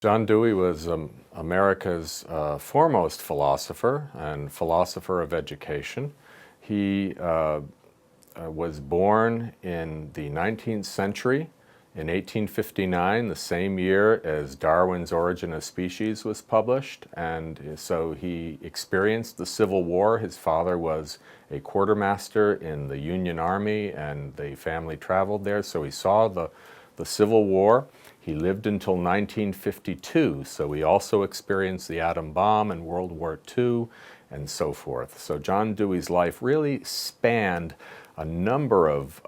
John Dewey was America's foremost philosopher and philosopher of education. He was born in the 19th century in 1859, the same year as Darwin's Origin of Species was published, and so he experienced the Civil War. His father was a quartermaster in the Union Army, and the family traveled there, so he saw the Civil War. He lived until 1952, so he also experienced the atom bomb and World War II and so forth. So John Dewey's life really spanned a number of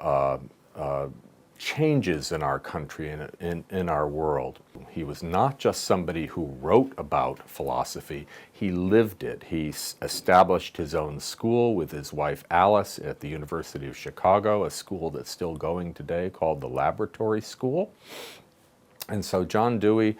changes in our country and in our world. He was not just somebody who wrote about philosophy, he lived it. He established his own school with his wife Alice at the University of Chicago, a school that's still going today called the Laboratory School. And so John Dewey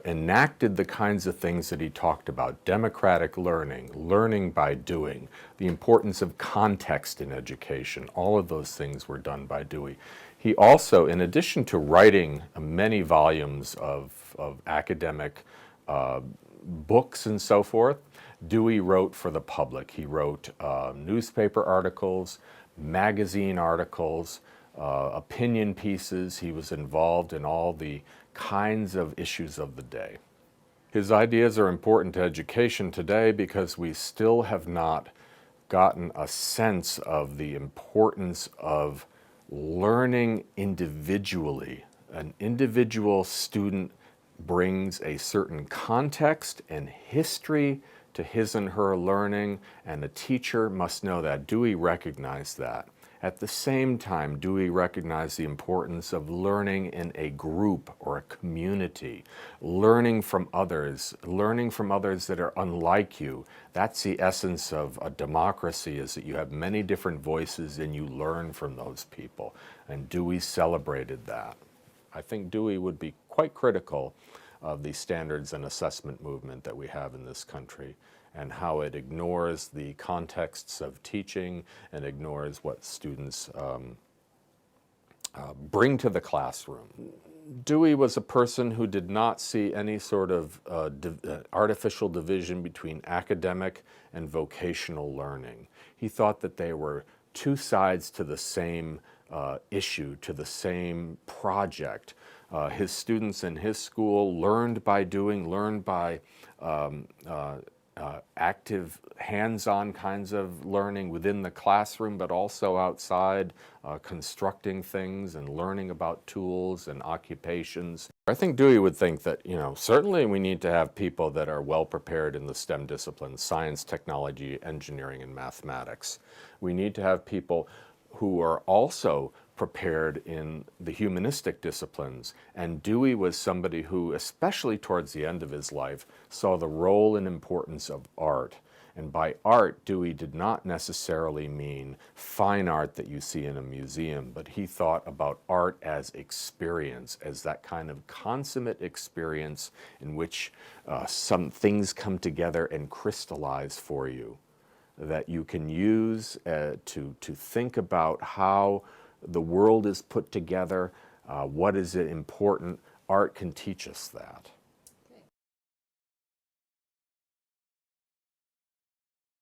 enacted the kinds of things that he talked about: democratic learning, learning by doing, the importance of context in education. All of those things were done by Dewey. He also, in addition to writing many volumes of academic books and so forth, Dewey wrote for the public. He wrote newspaper articles, magazine articles, opinion pieces. He was involved in all the kinds of issues of the day. His ideas are important to education today because we still have not gotten a sense of the importance of learning individually. An individual student brings a certain context and history to his and her learning, and a teacher must know that. Dewey recognized that. At the same time, Dewey recognized the importance of learning in a group or a community, learning from others that are unlike you. That's the essence of a democracy, is that you have many different voices and you learn from those people. And Dewey celebrated that. I think Dewey would be quite critical of the standards and assessment movement that we have in this country, and how it ignores the contexts of teaching and ignores what students bring to the classroom. Dewey was a person who did not see any sort of artificial division between academic and vocational learning. He thought that they were two sides to the same issue, to the same project. His students in his school learned by doing, learned by active, hands-on kinds of learning within the classroom, but also outside, constructing things and learning about tools and occupations. I think Dewey would think that, certainly we need to have people that are well prepared in the STEM disciplines: science, technology, engineering, and mathematics. We need to have people who are also prepared in the humanistic disciplines. And Dewey was somebody who, especially towards the end of his life, saw the role and importance of art. And by art, Dewey did not necessarily mean fine art that you see in a museum, but he thought about art as experience, as that kind of consummate experience in which some things come together and crystallize for you, that you can use to think about how the world is put together, what is important. Art can teach us that.